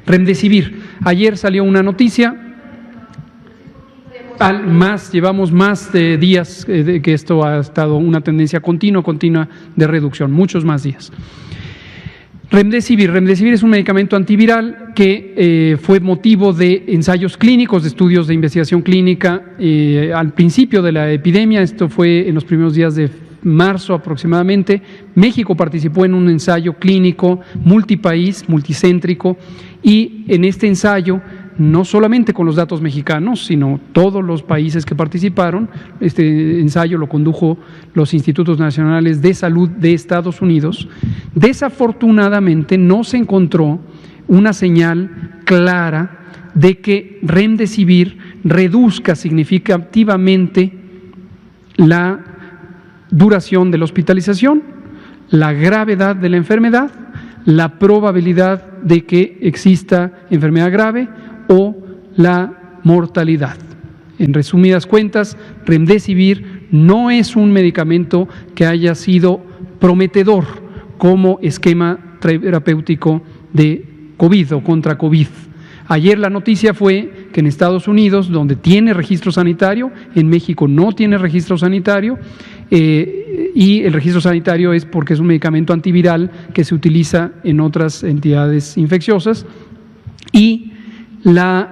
Remdesivir. Ayer salió una noticia. Llevamos más de días que esto ha estado una tendencia continua de reducción, muchos más días. Remdesivir es un medicamento antiviral que fue motivo de ensayos clínicos, de estudios de investigación clínica al principio de la epidemia. Esto fue en los primeros días de marzo aproximadamente. México participó en un ensayo clínico multipaís, multicéntrico, y en este ensayo, no solamente con los datos mexicanos, sino todos los países que participaron. Este ensayo lo condujo los Institutos Nacionales de Salud de Estados Unidos. Desafortunadamente no se encontró una señal clara de que Remdesivir reduzca significativamente la duración de la hospitalización, la gravedad de la enfermedad, la probabilidad de que exista enfermedad grave o la mortalidad. En resumidas cuentas, Remdesivir no es un medicamento que haya sido prometedor como esquema terapéutico de COVID o contra COVID. Ayer la noticia fue que en Estados Unidos, donde tiene registro sanitario, en México no tiene registro sanitario, y el registro sanitario es porque es un medicamento antiviral que se utiliza en otras entidades infecciosas, y lo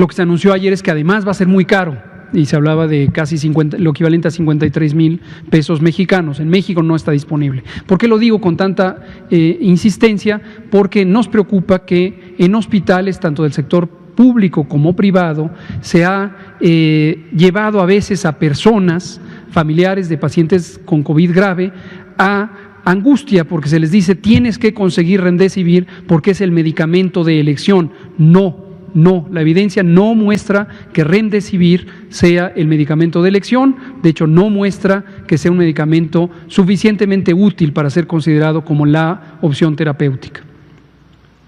que se anunció ayer es que además va a ser muy caro, y se hablaba de casi lo equivalente a 53,000 pesos mexicanos. En México no está disponible. ¿Por qué lo digo con tanta insistencia? Porque nos preocupa que en hospitales, tanto del sector público como privado, se ha llevado a veces a personas, familiares de pacientes con COVID grave, a angustia porque se les dice tienes que conseguir Remdesivir porque es el medicamento de elección. No, la evidencia no muestra que Remdesivir sea el medicamento de elección. De hecho, no muestra que sea un medicamento suficientemente útil para ser considerado como la opción terapéutica.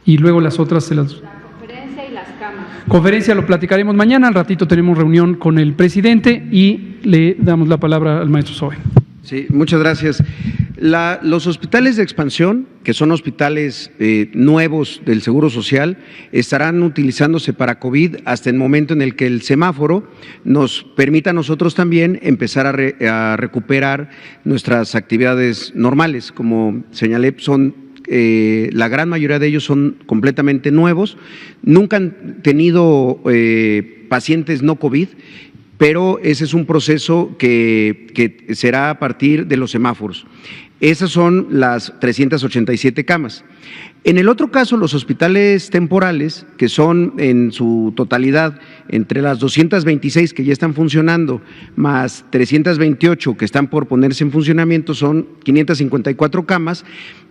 Y luego las otras se las... La conferencia y las camas. Conferencia lo platicaremos mañana. Al ratito tenemos reunión con el presidente y le damos la palabra al maestro Zoé. Sí, muchas gracias. Los hospitales de expansión, que son hospitales nuevos del Seguro Social, estarán utilizándose para COVID hasta el momento en el que el semáforo nos permita a nosotros también empezar a recuperar nuestras actividades normales. Como señalé, son la gran mayoría de ellos son completamente nuevos, nunca han tenido pacientes no COVID, pero ese es un proceso que será a partir de los semáforos. Esas son las 387 camas. En el otro caso, los hospitales temporales, que son en su totalidad entre las 226 que ya están funcionando, más 328 que están por ponerse en funcionamiento, son 554 camas.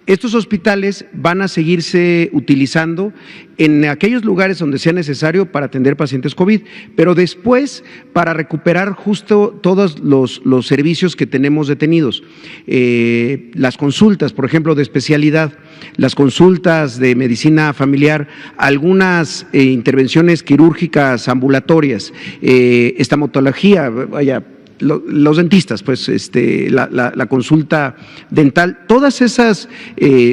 Estos hospitales van a seguirse utilizando en aquellos lugares donde sea necesario para atender pacientes COVID, pero después para recuperar justo todos los servicios que tenemos detenidos. Las consultas, por ejemplo, de especialidad, las consultas de medicina familiar, algunas intervenciones quirúrgicas ambulatorias, estomatología, vaya, los dentistas, pues la consulta dental, todas esas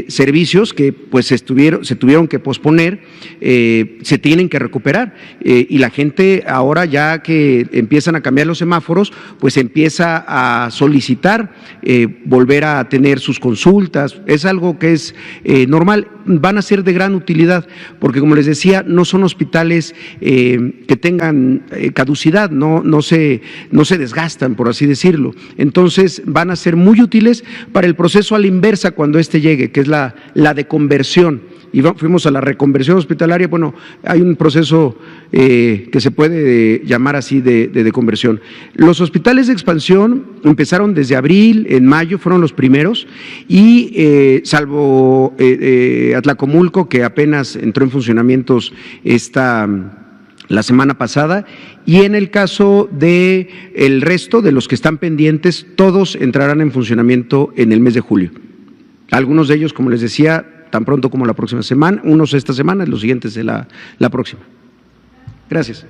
servicios que pues se tuvieron que posponer, se tienen que recuperar y la gente ahora, ya que empiezan a cambiar los semáforos, pues empieza a solicitar volver a tener sus consultas. Es algo que es normal, van a ser de gran utilidad, porque como les decía, no son hospitales que tengan caducidad, no se desgastan, por así decirlo. Entonces van a ser muy útiles para el proceso a la inversa cuando llegue, que es la de conversión. Y fuimos a la reconversión hospitalaria. Bueno, hay un proceso que se puede llamar así de conversión. Los hospitales de expansión empezaron desde abril, en mayo fueron los primeros, y salvo Atlacomulco, que apenas entró en funcionamientos la semana pasada, y en el caso de el resto de los que están pendientes, todos entrarán en funcionamiento en el mes de julio. Algunos de ellos, como les decía, tan pronto como la próxima semana, unos esta semana, los siguientes de la próxima. Gracias.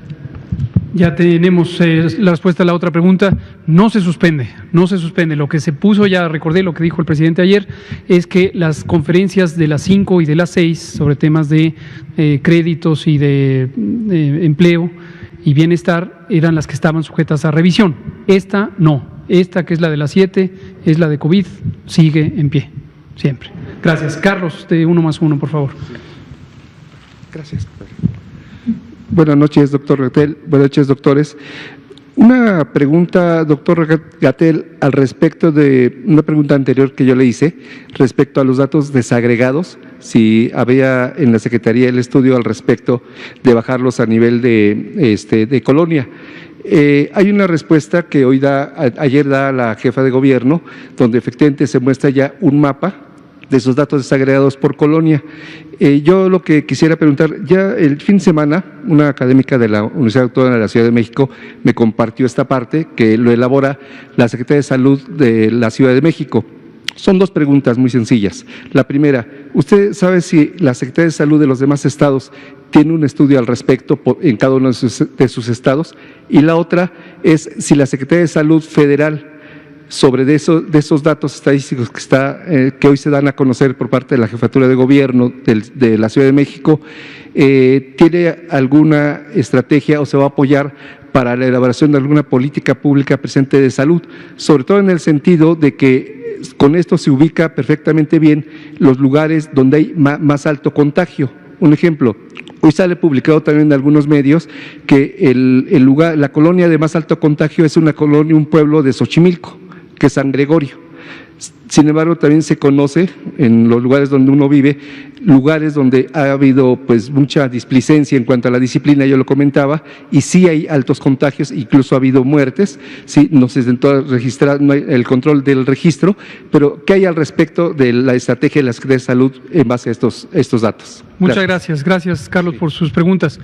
Ya tenemos la respuesta a la otra pregunta. No se suspende. Lo que se puso, ya recordé lo que dijo el presidente ayer, es que las conferencias de las 5 y de las 6 sobre temas de créditos y de empleo y bienestar eran las que estaban sujetas a revisión. Esta no. Esta, que es la de las 7, es la de COVID, sigue en pie, siempre. Gracias. Carlos, de 1+1, por favor. Gracias. Buenas noches, doctor Gatell. Buenas noches, doctores. Una pregunta, doctor Gatell, al respecto de una pregunta anterior que yo le hice, respecto a los datos desagregados, si había en la Secretaría el estudio al respecto de bajarlos a nivel de colonia. Hay una respuesta que ayer da la jefa de gobierno, donde efectivamente se muestra ya un mapa de esos datos desagregados por colonia. Yo lo que quisiera preguntar, ya el fin de semana, una académica de la Universidad Autónoma de la Ciudad de México me compartió esta parte que lo elabora la Secretaría de Salud de la Ciudad de México. Son dos preguntas muy sencillas. La primera, ¿usted sabe si la Secretaría de Salud de los demás estados tiene un estudio al respecto en cada uno de sus estados? Y la otra es si la Secretaría de Salud federal, sobre de esos datos estadísticos que hoy se dan a conocer por parte de la Jefatura de Gobierno de la Ciudad de México, ¿tiene alguna estrategia o se va a apoyar para la elaboración de alguna política pública presente de salud? Sobre todo en el sentido de que con esto se ubica perfectamente bien los lugares donde hay más alto contagio. Un ejemplo, hoy sale publicado también en algunos medios que la colonia de más alto contagio es un pueblo de Xochimilco, que es San Gregorio. Sin embargo, también se conoce en los lugares donde uno vive, lugares donde ha habido pues mucha displicencia en cuanto a la disciplina, yo lo comentaba, y sí hay altos contagios, incluso ha habido muertes, sí, no se intentó registrar, no hay el control del registro, pero ¿qué hay al respecto de la estrategia de la Secretaría de Salud en base a estos datos? Muchas gracias. Gracias, Carlos, por sus preguntas.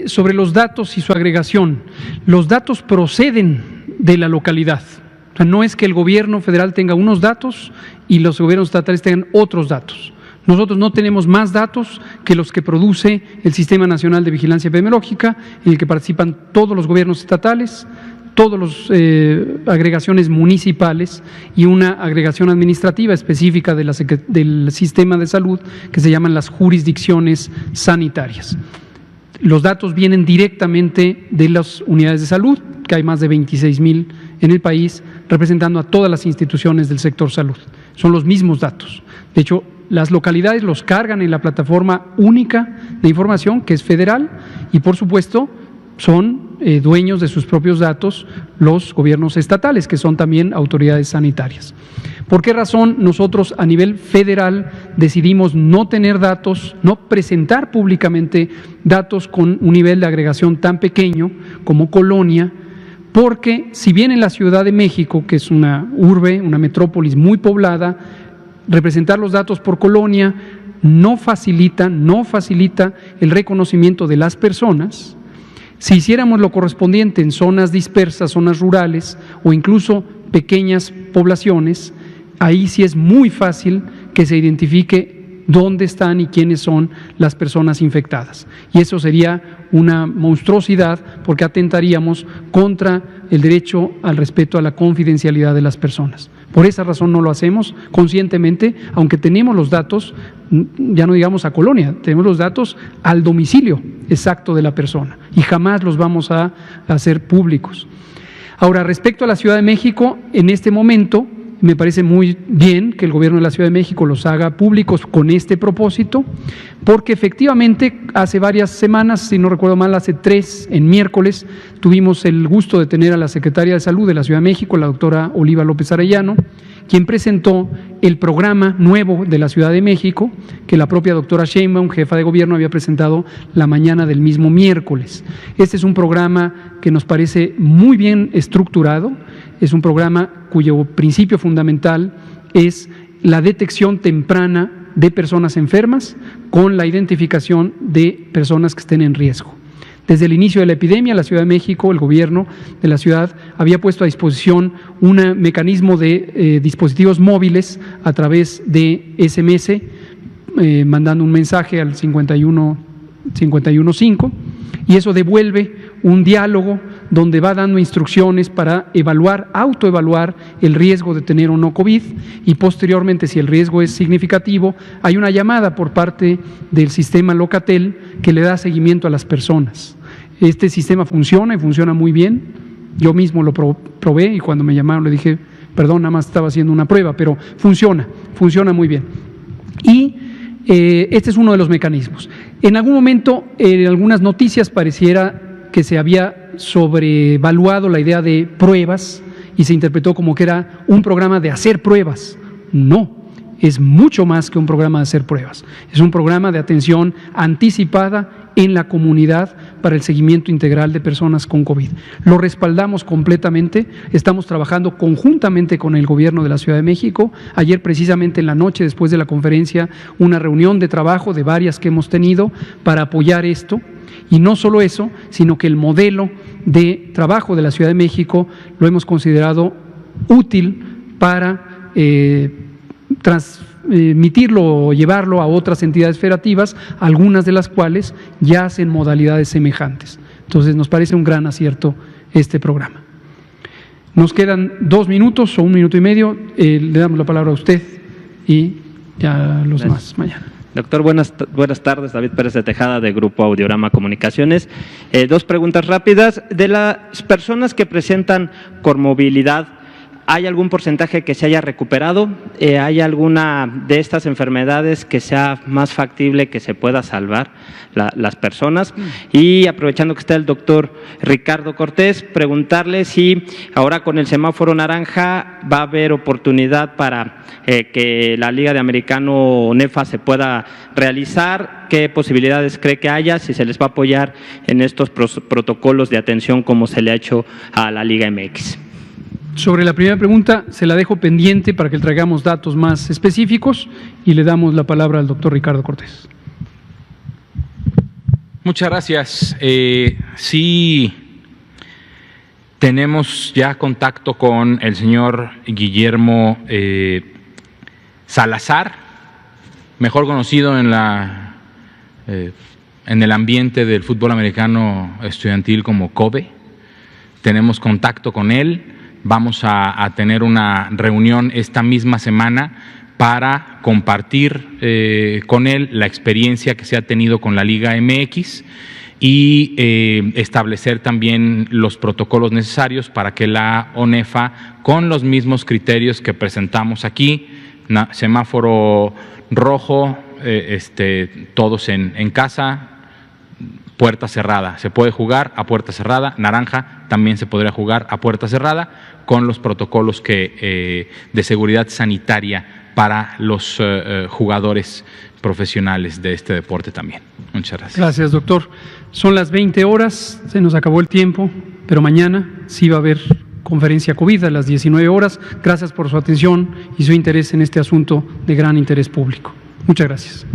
Sobre los datos y su agregación, los datos proceden de la localidad. O sea, no es que el gobierno federal tenga unos datos y los gobiernos estatales tengan otros datos. Nosotros no tenemos más datos que los que produce el Sistema Nacional de Vigilancia Epidemiológica, en el que participan todos los gobiernos estatales, todas las agregaciones municipales y una agregación administrativa específica del sistema de salud que se llaman las jurisdicciones sanitarias. Los datos vienen directamente de las unidades de salud, que hay más de 26,000 en el país, representando a todas las instituciones del sector salud. son los mismos datos. De hecho, las localidades los cargan en la plataforma única de información, que es federal, y por supuesto son dueños de sus propios datos los gobiernos estatales, que son también autoridades sanitarias. ¿Por qué razón nosotros a nivel federal decidimos no tener datos, no presentar públicamente datos con un nivel de agregación tan pequeño como Colonia? Porque si bien en la Ciudad de México, que es una urbe, una metrópolis muy poblada, representar los datos por colonia no facilita el reconocimiento de las personas. Si hiciéramos lo correspondiente en zonas dispersas, zonas rurales o incluso pequeñas poblaciones, ahí sí es muy fácil que se identifique dónde están y quiénes son las personas infectadas. Y eso sería una monstruosidad porque atentaríamos contra el derecho al respeto a la confidencialidad de las personas. Por esa razón no lo hacemos conscientemente, aunque tenemos los datos, ya no digamos a colonia, tenemos los datos al domicilio exacto de la persona y jamás los vamos a hacer públicos. Ahora, respecto a la Ciudad de México, en este momento me parece muy bien que el gobierno de la Ciudad de México los haga públicos con este propósito, porque efectivamente hace varias semanas, si no recuerdo mal, hace 3, en miércoles, tuvimos el gusto de tener a la Secretaria de Salud de la Ciudad de México, la doctora Oliva López Arellano, quien presentó el programa nuevo de la Ciudad de México, que la propia doctora Sheinbaum, jefa de gobierno, había presentado la mañana del mismo miércoles. Este es un programa que nos parece muy bien estructurado, es un programa cuyo principio fundamental es la detección temprana de personas enfermas con la identificación de personas que estén en riesgo. Desde el inicio de la epidemia, la Ciudad de México, el gobierno de la ciudad, había puesto a disposición un mecanismo de dispositivos móviles a través de SMS, mandando un mensaje al 515, y eso devuelve un diálogo donde va dando instrucciones para evaluar, autoevaluar el riesgo de tener o no COVID, y posteriormente, si el riesgo es significativo, hay una llamada por parte del sistema Locatel que le da seguimiento a las personas. Este sistema funciona y funciona muy bien. Yo mismo lo probé y cuando me llamaron le dije, perdón, nada más estaba haciendo una prueba, pero funciona muy bien. Y este es uno de los mecanismos. En algún momento, en algunas noticias pareciera que se había sobrevaluado la idea de pruebas y se interpretó como que era un programa de hacer pruebas. No, es mucho más que un programa de hacer pruebas. Es un programa de atención anticipada en la comunidad para el seguimiento integral de personas con COVID. Lo respaldamos completamente, estamos trabajando conjuntamente con el gobierno de la Ciudad de México. Ayer precisamente en la noche, después de la conferencia, una reunión de trabajo de varias que hemos tenido para apoyar esto. Y no solo eso, sino que el modelo de trabajo de la Ciudad de México lo hemos considerado útil para transmitirlo o llevarlo a otras entidades federativas, algunas de las cuales ya hacen modalidades semejantes. Entonces nos parece un gran acierto este programa. Nos quedan 2 minutos o 1 minuto y medio, le damos la palabra a usted y ya los demás mañana. Doctor, buenas tardes. David Pérez de Tejada, de Grupo Audiorama Comunicaciones. 2 preguntas rápidas. De las personas que presentan comorbilidad, ¿hay algún porcentaje que se haya recuperado? ¿Hay alguna de estas enfermedades que sea más factible que se pueda salvar las personas? Y aprovechando que está el doctor Ricardo Cortés, preguntarle si ahora con el semáforo naranja va a haber oportunidad para que la Liga de Americano NEFA se pueda realizar. ¿Qué posibilidades cree que haya? Si se les va a apoyar en estos protocolos de atención como se le ha hecho a la Liga MX. Sobre la primera pregunta, se la dejo pendiente para que le traigamos datos más específicos y le damos la palabra al doctor Ricardo Cortés. Muchas gracias. Sí, tenemos ya contacto con el señor Guillermo Salazar, mejor conocido en el ambiente del fútbol americano estudiantil como Kobe. Tenemos contacto con él. Vamos a tener una reunión esta misma semana para compartir con él la experiencia que se ha tenido con la Liga MX y establecer también los protocolos necesarios para que la ONEFA, con los mismos criterios que presentamos aquí, Semáforo rojo, todos en casa, puerta cerrada. Se puede jugar a puerta cerrada. Naranja también se podría jugar a puerta cerrada con los protocolos de seguridad sanitaria para los jugadores profesionales de este deporte también. Muchas gracias. Gracias, doctor. Son las 20 horas, se nos acabó el tiempo, pero mañana sí va a haber conferencia COVID a las 19 horas. Gracias por su atención y su interés en este asunto de gran interés público. Muchas gracias.